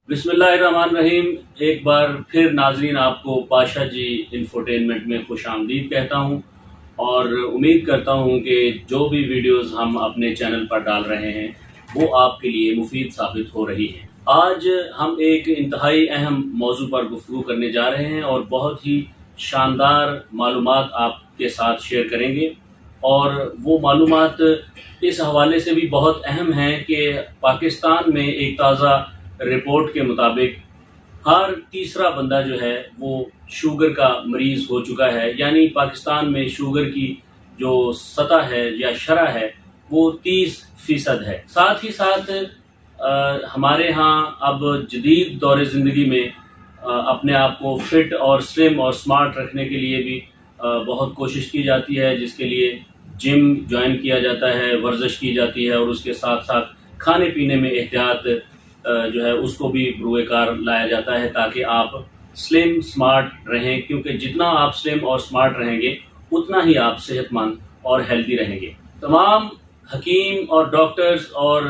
बिस्मिल्लाहिर्रहमानिर्रहीम। एक बार फिर नाजरीन आपको पाशा जी इंफोटेनमेंट में खुश आमदीद कहता हूँ और उम्मीद करता हूँ कि जो भी वीडियोस हम अपने चैनल पर डाल रहे हैं वो आपके लिए मुफीद साबित हो रही हैं। आज हम एक इंतहाई अहम मौजू पर गुफ्तगू करने जा रहे हैं और बहुत ही शानदार मालूमात आपके साथ शेयर करेंगे। और वो मालूमात इस हवाले से भी बहुत अहम हैं कि पाकिस्तान में एक ताज़ा रिपोर्ट के मुताबिक हर तीसरा बंदा जो है वो शुगर का मरीज़ हो चुका है। यानी पाकिस्तान में शुगर की जो सतह है या शरह है वो 30% है। साथ ही साथ हमारे यहाँ अब जदीद दौर ज़िंदगी में अपने आप को फिट और स्लिम और स्मार्ट रखने के लिए भी बहुत कोशिश की जाती है, जिसके लिए जिम ज्वाइन किया जाता है, वर्जिश की जाती है और उसके साथ साथ खाने पीने में एहतियात जो है उसको भी बरूए कार लाया जाता है ताकि आप स्लिम स्मार्ट रहें, क्योंकि जितना आप स्लिम और स्मार्ट रहेंगे उतना ही आप सेहतमंद और हेल्दी रहेंगे। तमाम हकीम और डॉक्टर्स और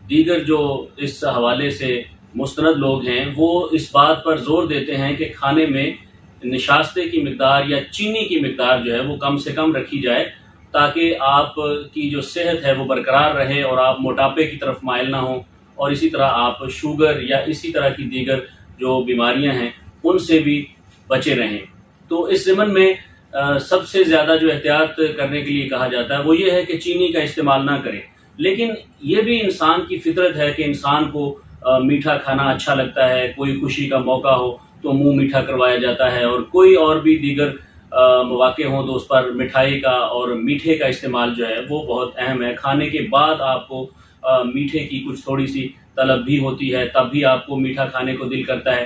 दीगर जो इस हवाले से मुस्तनद लोग हैं वो इस बात पर जोर देते हैं कि खाने में निशास्ते की मिकदार या चीनी की मिकदार जो है वो कम से कम रखी जाए ताकि आप की जो सेहत है वो बरकरार रहे और आप मोटापे की तरफ माइल ना हो और इसी तरह आप शुगर या इसी तरह की दीगर जो बीमारियां हैं उनसे भी बचे रहें। तो इस ज़मन में सबसे ज़्यादा जो एहतियात करने के लिए कहा जाता है वो ये है कि चीनी का इस्तेमाल ना करें। लेकिन ये भी इंसान की फितरत है कि इंसान को मीठा खाना अच्छा लगता है। कोई खुशी का मौका हो तो मुंह मीठा करवाया जाता है और कोई और भी दीगर मौके हों तो उस पर मिठाई का और मीठे का इस्तेमाल जो है वो बहुत अहम है। खाने के बाद आपको मीठे की कुछ थोड़ी सी तलब भी होती है, तब भी आपको मीठा खाने को दिल करता है।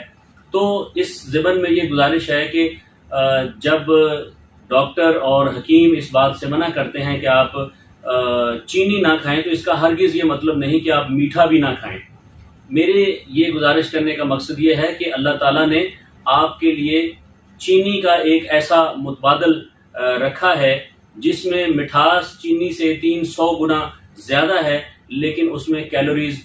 तो इस ज़मन में ये गुजारिश है कि जब डॉक्टर और हकीम इस बात से मना करते हैं कि आप चीनी ना खाएं तो इसका हरगिज़ ये मतलब नहीं कि आप मीठा भी ना खाएं। मेरे ये गुजारिश करने का मकसद ये है कि अल्लाह ताला ने आपके लिए चीनी का एक ऐसा मुतबादल रखा है जिसमें मिठास चीनी से 300 गुना ज़्यादा है, लेकिन उसमें कैलोरीज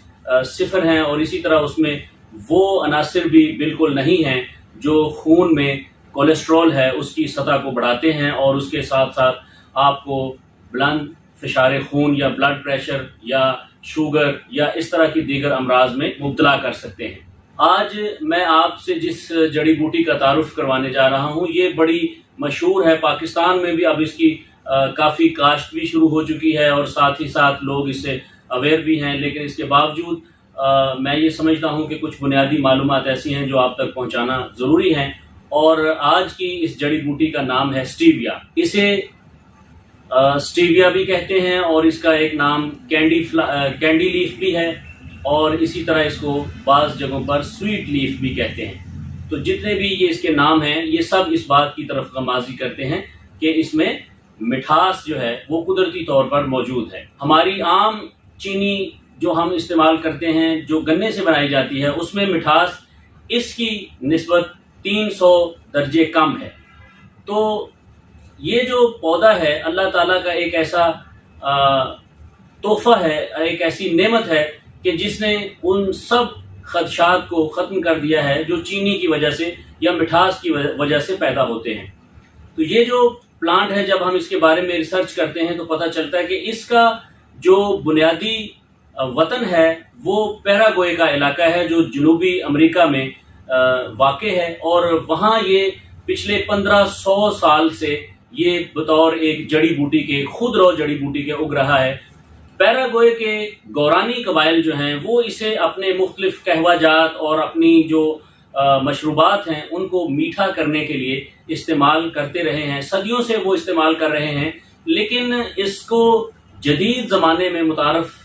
सिफर हैं और इसी तरह उसमें वो अनासिर भी बिल्कुल नहीं हैं जो खून में कोलेस्ट्रॉल है उसकी सतह को बढ़ाते हैं और उसके साथ साथ आपको बुलंद फिशार खून या ब्लड प्रेशर या शुगर या इस तरह की दीगर अमराज में मुब्तला कर सकते हैं। आज मैं आपसे जिस जड़ी बूटी का तारुफ करवाने जा रहा हूँ ये बड़ी मशहूर है। पाकिस्तान में भी अब इसकी काफ़ी काश्त भी शुरू हो चुकी है और साथ ही साथ लोग इससे अवेयर भी हैं, लेकिन इसके बावजूद मैं ये समझता हूँ कि कुछ बुनियादी मालूमात ऐसी हैं जो आप तक पहुँचाना ज़रूरी हैं। और आज की इस जड़ी बूटी का नाम है स्टीविया। इसे स्टीविया भी कहते हैं और इसका एक नाम कैंडी लीफ भी है और इसी तरह इसको बाज़ जगहों पर स्वीट लीफ भी कहते हैं। तो जितने भी ये इसके नाम हैं ये सब इस बात की तरफ गमाज़ी करते हैं कि इसमें मिठास जो है वो कुदरती तौर पर मौजूद है। हमारी आम चीनी जो हम इस्तेमाल करते हैं जो गन्ने से बनाई जाती है उसमें मिठास इसकी निस्बत 300 दर्जे कम है। तो ये जो पौधा है अल्लाह ताला का एक ऐसा तोहफा है, एक ऐसी नेमत है कि जिसने उन सब खदशात को ख़त्म कर दिया है जो चीनी की वजह से या मिठास की वजह से पैदा होते हैं। तो ये जो प्लांट है जब हम इसके बारे में रिसर्च करते हैं तो पता चलता है कि इसका जो बुनियादी वतन है वो पैराग्वे का इलाका है जो जनूबी अमेरिका में वाक़े है और वहाँ ये पिछले 1500 साल से ये बतौर एक जड़ी बूटी के खुदरो जड़ी बूटी के उग रहा है। पैराग्वे के गौरानी कबाइल जो हैं वो इसे अपने मुख्तलिफ कहवाजात और अपनी जो मशरूबात हैं उनको मीठा करने के लिए इस्तेमाल करते रहे हैं। सदियों से वो इस्तेमाल कर रहे हैं, लेकिन इसको जदीद ज़माने में मुतारफ़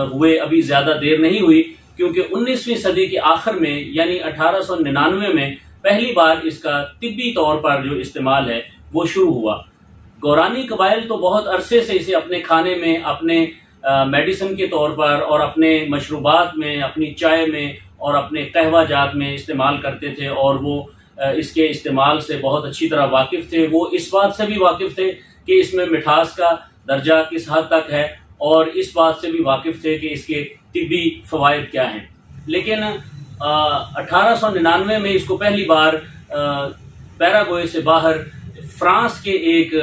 हुए अभी ज़्यादा देर नहीं हुई, क्योंकि 19वीं सदी के आखिर में यानी 1899 में पहली बार इसका तिब्बी तौर पर जो इस्तेमाल है वो शुरू हुआ। गौरानी कबाइल तो बहुत अरसे से इसे अपने खाने में, अपने मेडिसिन के तौर पर और अपने मशरूबात में, अपनी चाय में और अपने कहवा जात में इस्तेमाल करते थे और वो इसके इस्तेमाल से बहुत अच्छी तरह वाकिफ़ थे। वो इस बात से भी वाकिफ़ थे कि इसमें मिठास का दर्जा किस हद तक है और इस बात से भी वाकिफ़ थे कि इसके तिब्बी फ़वाइद क्या हैं। लेकिन 1899 में इसको पहली बार पैराग्वे से बाहर फ्रांस के एक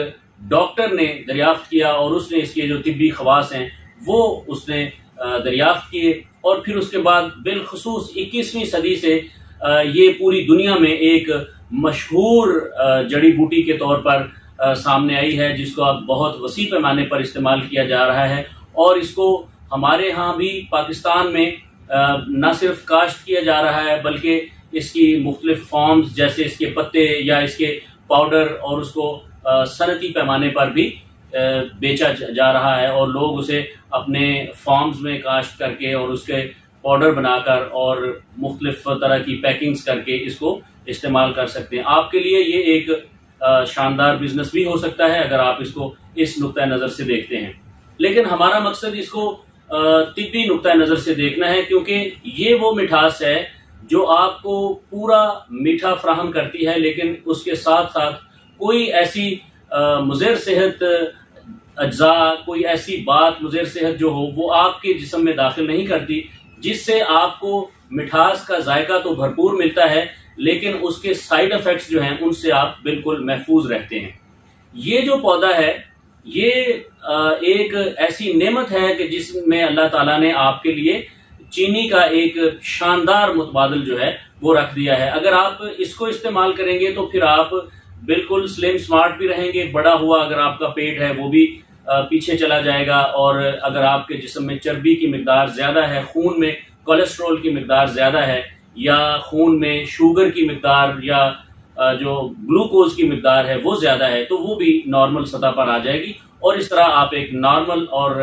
डॉक्टर ने दरियाफ्त किया और उसने इसके जो तिब्बी खवास हैं वो उसने दरियाफ्त किए, और फिर उसके बाद बिलखुसूस 21वीं सदी से ये पूरी दुनिया में एक मशहूर जड़ी बूटी के तौर पर सामने आई है, जिसको अब बहुत वसी पैमाने पर इस्तेमाल किया जा रहा है। और इसको हमारे यहाँ भी पाकिस्तान में न सिर्फ काश्त किया जा रहा है बल्कि इसकी मुख्तलिफ फॉर्म्स जैसे इसके पत्ते या इसके पाउडर और उसको सनती पैमाने पर भी बेचा जा रहा है, और लोग उसे अपने फॉर्म्स में काश्त करके और उसके पाउडर बनाकर और मुख्तलिफ तरह की पैकिंग्स करके इसको इस्तेमाल कर सकते हैं। आपके लिए ये एक शानदार बिजनेस भी हो सकता है अगर आप इसको इस नुक्ता नज़र से देखते हैं, लेकिन हमारा मकसद इसको तिब्बी नुक्ता नज़र से देखना है, क्योंकि ये वो मिठास है जो आपको पूरा मीठा फराहम करती है, लेकिन उसके साथ साथ कोई ऐसी मुज़र सेहत अज्जा, कोई ऐसी बात मुज़र सेहत जो हो वो आपके जिस्म में दाखिल नहीं करती, जिससे आपको मिठास का जायका तो भरपूर मिलता है लेकिन उसके साइड इफ़ेक्ट्स जो हैं उनसे आप बिल्कुल महफूज रहते हैं। ये जो पौधा है ये एक ऐसी नेमत है कि जिसमें अल्लाह ताला ने आपके लिए चीनी का एक शानदार मुतबादल जो है वो रख दिया है। अगर आप इसको इस्तेमाल करेंगे तो फिर आप बिल्कुल स्लिम स्मार्ट भी रहेंगे, बड़ा हुआ अगर आपका पेट है वो भी पीछे चला जाएगा, और अगर आपके जिस्म में चर्बी की मिकदार ज़्यादा है, खून में कोलेस्ट्रॉल की मिकदार ज़्यादा है, या खून में शुगर की मिकदार या जो ग्लूकोज की मिकदार है वो ज़्यादा है, तो वो भी नॉर्मल सतह पर आ जाएगी, और इस तरह आप एक नॉर्मल और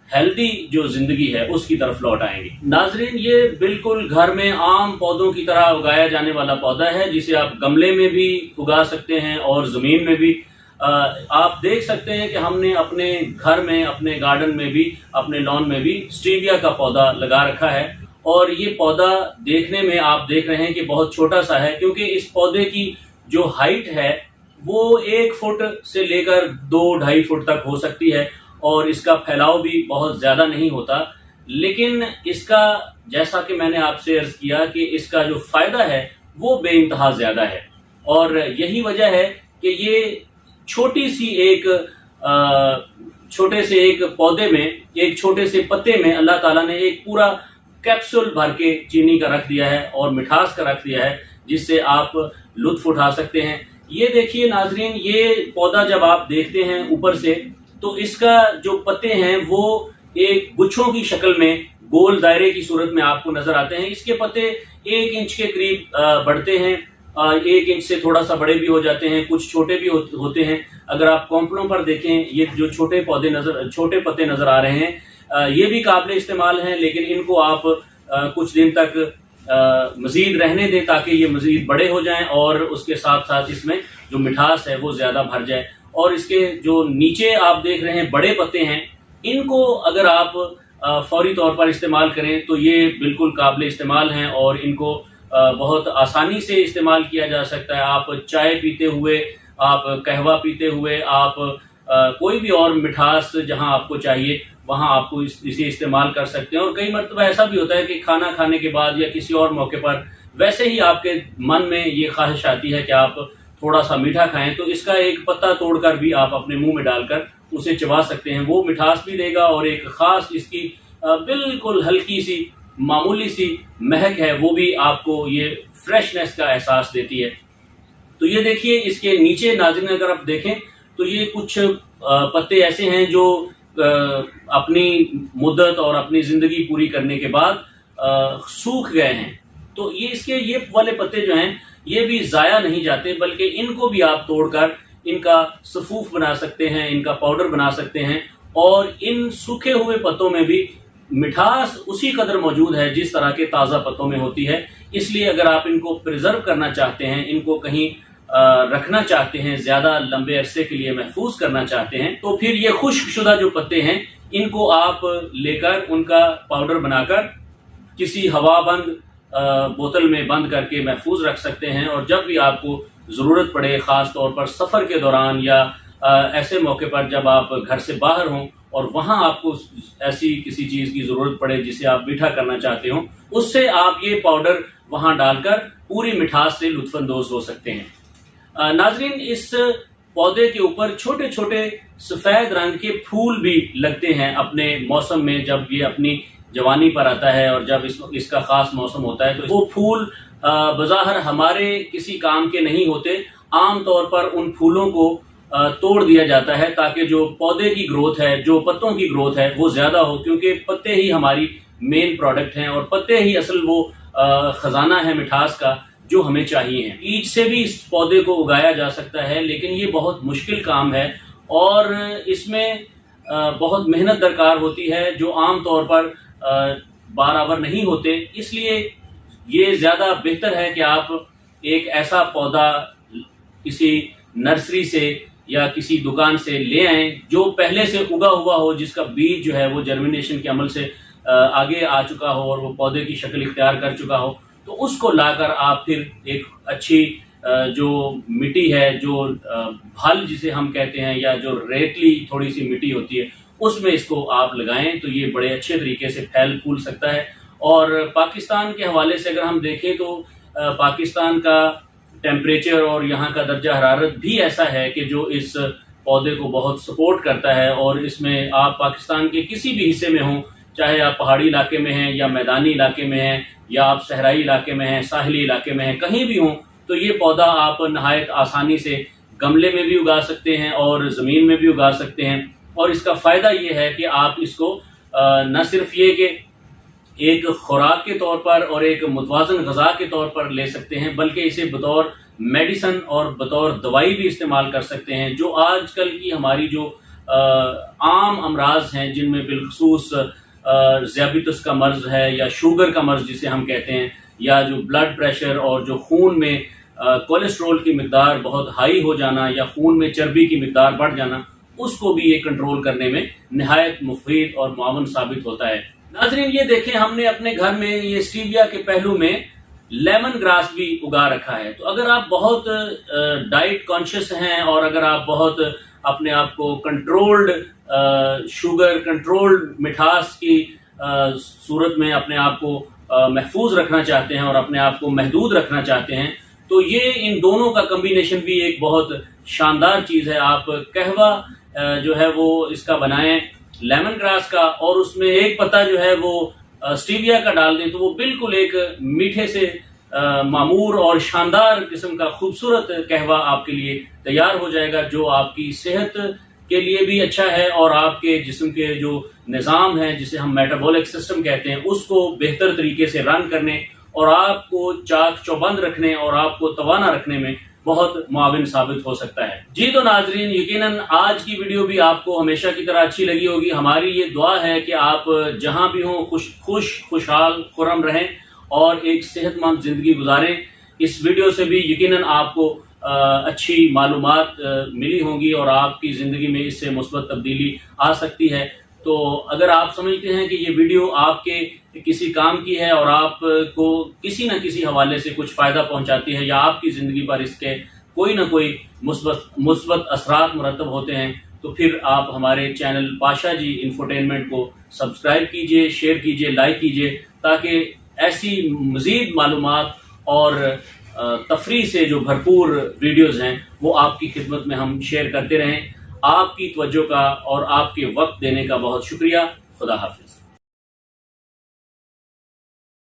हेल्दी जो ज़िंदगी है उसकी तरफ लौट आएंगे। नाजरीन, ये बिल्कुल घर में आम पौधों की तरह उगाया जाने वाला पौधा है, जिसे आप गमले में भी उगा सकते हैं और ज़मीन में भी। आप देख सकते हैं कि हमने अपने घर में, अपने गार्डन में भी, अपने लॉन में भी स्टीविया का पौधा लगा रखा है, और ये पौधा देखने में आप देख रहे हैं कि बहुत छोटा सा है, क्योंकि इस पौधे की जो हाइट है वो 1 फुट से लेकर 2-2.5 फुट तक हो सकती है, और इसका फैलाव भी बहुत ज़्यादा नहीं होता। लेकिन इसका, जैसा कि मैंने आपसे अर्ज़ किया कि इसका जो फ़ायदा है वो बेइंतहा ज़्यादा है, और यही वजह है कि ये छोटे से एक पौधे में, एक छोटे से पत्ते में अल्लाह ताला ने एक पूरा कैप्सूल भर के चीनी का रख दिया है और मिठास का रख दिया है, जिससे आप लुत्फ़ उठा सकते हैं। ये देखिए नाजरीन, ये पौधा जब आप देखते हैं ऊपर से तो इसका जो पत्ते हैं वो एक गुच्छों की शक्ल में गोल दायरे की सूरत में आपको नजर आते हैं। इसके पत्ते 1 इंच के करीब बढ़ते हैं, 1 इंच से थोड़ा सा बड़े भी हो जाते हैं, कुछ छोटे भी होते हैं। अगर आप कॉम्पलों पर देखें, ये जो छोटे पत्ते नजर आ रहे हैं ये भी काबिल इस्तेमाल हैं, लेकिन इनको आप कुछ दिन तक मजीद रहने दें ताकि ये मजीद बड़े हो जाएं और उसके साथ साथ इसमें जो मिठास है वो ज़्यादा भर जाए। और इसके जो नीचे आप देख रहे हैं बड़े पत्ते हैं, इनको अगर आप फौरी तौर पर इस्तेमाल करें तो ये बिल्कुल काबिल इस्तेमाल हैं और इनको बहुत आसानी से इस्तेमाल किया जा सकता है। आप चाय पीते हुए, आप कहवा पीते हुए, आप कोई भी और मिठास जहां आपको चाहिए वहां आपको इसे इस्तेमाल कर सकते हैं। और कई मरतबा ऐसा भी होता है कि खाना खाने के बाद या किसी और मौके पर वैसे ही आपके मन में ये ख्वाहिश आती है कि आप थोड़ा सा मीठा खाएं, तो इसका एक पत्ता तोड़कर भी आप अपने मुंह में डालकर उसे चबा सकते हैं। वो मिठास भी देगा और एक ख़ास इसकी बिल्कुल हल्की सी मामूली सी महक है, वो भी आपको ये फ्रेशनेस का एहसास देती है। तो ये देखिए, इसके नीचे नाज़रीन अगर आप देखें तो ये कुछ पत्ते ऐसे हैं जो अपनी मुद्दत और अपनी ज़िंदगी पूरी करने के बाद सूख गए हैं। तो ये वाले पत्ते जो हैं ये भी ज़ाया नहीं जाते, बल्कि इनको भी आप तोड़कर इनका सफूफ बना सकते हैं, इनका पाउडर बना सकते हैं। और इन सूखे हुए पत्तों में भी मिठास उसी कदर मौजूद है जिस तरह के ताज़ा पत्तों में होती है। इसलिए अगर आप इनको प्रिजर्व करना चाहते हैं, इनको कहीं रखना चाहते हैं, ज़्यादा लंबे अरसे के लिए महफूज करना चाहते हैं, तो फिर ये खुश्कशुदा जो पत्ते हैं इनको आप लेकर उनका पाउडर बनाकर किसी हवाबंद बोतल में बंद करके महफूज रख सकते हैं। और जब भी आपको ज़रूरत पड़े, ख़ास तौर पर सफ़र के दौरान या ऐसे मौके पर जब आप घर से बाहर हों اور وہاں آپ کو ایسی کسی چیز کی ضرورت پڑے جسے آپ میٹھا کرنا چاہتے ہوں، اس سے آپ یہ پاؤڈر وہاں ڈال کر پوری مٹھاس سے لطف اندوز ہو سکتے ہیں۔ ناظرین، اس پودے کے اوپر چھوٹے چھوٹے سفید رنگ کے پھول بھی لگتے ہیں اپنے موسم میں، جب یہ اپنی جوانی پر آتا ہے اور جب اس کا خاص موسم ہوتا ہے تو وہ پھول بظاہر ہمارے کسی کام کے نہیں ہوتے۔ عام طور پر ان پھولوں کو توڑ دیا جاتا ہے تاکہ جو پودے کی گروتھ ہے، جو پتوں کی گروتھ ہے وہ زیادہ ہو، کیونکہ پتے ہی ہماری مین پروڈکٹ ہیں اور پتے ہی اصل وہ خزانہ ہے مٹھاس کا جو ہمیں چاہیے ہیں۔ بیج سے بھی اس پودے کو اگایا جا سکتا ہے، لیکن یہ بہت مشکل کام ہے اور اس میں بہت محنت درکار ہوتی ہے جو عام طور پر برابر نہیں ہوتے۔ اس لیے یہ زیادہ بہتر ہے کہ آپ ایک ایسا پودا کسی نرسری سے یا کسی دکان سے لے آئیں جو پہلے سے اگا ہوا ہو، جس کا بیج جو ہے وہ جرمینیشن کے عمل سے آگے آ چکا ہو اور وہ پودے کی شکل اختیار کر چکا ہو، تو اس کو لا کر آپ پھر ایک اچھی جو مٹی ہے، جو بھل جسے ہم کہتے ہیں یا جو ریتلی تھوڑی سی مٹی ہوتی ہے، اس میں اس کو آپ لگائیں تو یہ بڑے اچھے طریقے سے پھیل پھول سکتا ہے۔ اور پاکستان کے حوالے سے اگر ہم دیکھیں تو پاکستان کا ٹیمپریچر اور یہاں کا درجہ حرارت بھی ایسا ہے کہ جو اس پودے کو بہت سپورٹ کرتا ہے، اور اس میں آپ پاکستان کے کسی بھی حصے میں ہوں، چاہے آپ پہاڑی علاقے میں ہیں یا میدانی علاقے میں ہیں یا آپ صحرائی علاقے میں ہیں، ساحلی علاقے میں ہیں، کہیں بھی ہوں تو یہ پودا آپ نہایت آسانی سے گملے میں بھی اگا سکتے ہیں اور زمین میں بھی اگا سکتے ہیں۔ اور اس کا فائدہ یہ ہے کہ آپ اس کو نہ صرف یہ کہ ایک خوراک کے طور پر اور ایک متوازن غذا کے طور پر لے سکتے ہیں، بلکہ اسے بطور میڈیسن اور بطور دوائی بھی استعمال کر سکتے ہیں۔ جو آج کل کی ہماری جو عام امراض ہیں، جن میں بالخصوص ذیابیطس کا مرض ہے یا شوگر کا مرض جسے ہم کہتے ہیں، یا جو بلڈ پریشر اور جو خون میں کولیسٹرول کی مقدار بہت ہائی ہو جانا یا خون میں چربی کی مقدار بڑھ جانا، اس کو بھی یہ کنٹرول کرنے میں نہایت مفید اور معاون ثابت ہوتا ہے۔ ناظرین، یہ دیکھیں، ہم نے اپنے گھر میں یہ اسٹیویا کے پہلو میں لیمن گراس بھی اگا رکھا ہے۔ تو اگر آپ بہت ڈائٹ کانشیس ہیں اور اگر آپ بہت اپنے آپ کو کنٹرولڈ شوگر، کنٹرولڈ مٹھاس کی صورت میں اپنے آپ کو محفوظ رکھنا چاہتے ہیں اور اپنے آپ کو محدود رکھنا چاہتے ہیں، تو یہ ان دونوں کا کمبینیشن بھی ایک بہت شاندار چیز ہے۔ آپ قہوہ جو ہے وہ اس کا بنائیں لیمن گراس کا، اور اس میں ایک پتا جو ہے وہ اسٹیویا کا ڈال دیں تو وہ بالکل ایک میٹھے سے معمور اور شاندار قسم کا خوبصورت قہوہ آپ کے لیے تیار ہو جائے گا، جو آپ کی صحت کے لیے بھی اچھا ہے اور آپ کے جسم کے جو نظام ہے جسے ہم میٹابولک سسٹم کہتے ہیں، اس کو بہتر طریقے سے رن کرنے اور آپ کو چاق چوبند رکھنے اور آپ کو توانا رکھنے میں بہت معاون ثابت ہو سکتا ہے۔ جی تو ناظرین، یقیناً آج کی ویڈیو بھی آپ کو ہمیشہ کی طرح اچھی لگی ہوگی۔ ہماری یہ دعا ہے کہ آپ جہاں بھی ہوں خوشحال خرم رہیں اور ایک صحت مند زندگی گزاریں۔ اس ویڈیو سے بھی یقیناً آپ کو اچھی معلومات ملی ہوں گی اور آپ کی زندگی میں اس سے مثبت تبدیلی آ سکتی ہے۔ تو اگر آپ سمجھتے ہیں کہ یہ ویڈیو آپ کے کسی کام کی ہے اور آپ کو کسی نہ کسی حوالے سے کچھ فائدہ پہنچاتی ہے یا آپ کی زندگی پر اس کے کوئی نہ کوئی مثبت اثرات مرتب ہوتے ہیں، تو پھر آپ ہمارے چینل پاشا جی انفوٹینمنٹ کو سبسکرائب کیجئے، شیئر کیجئے، لائک کیجئے، تاکہ ایسی مزید معلومات اور تفریح سے جو بھرپور ویڈیوز ہیں وہ آپ کی خدمت میں ہم شیئر کرتے رہیں۔ آپ کی توجہ کا اور آپ کے وقت دینے کا بہت شکریہ۔ خدا حافظ۔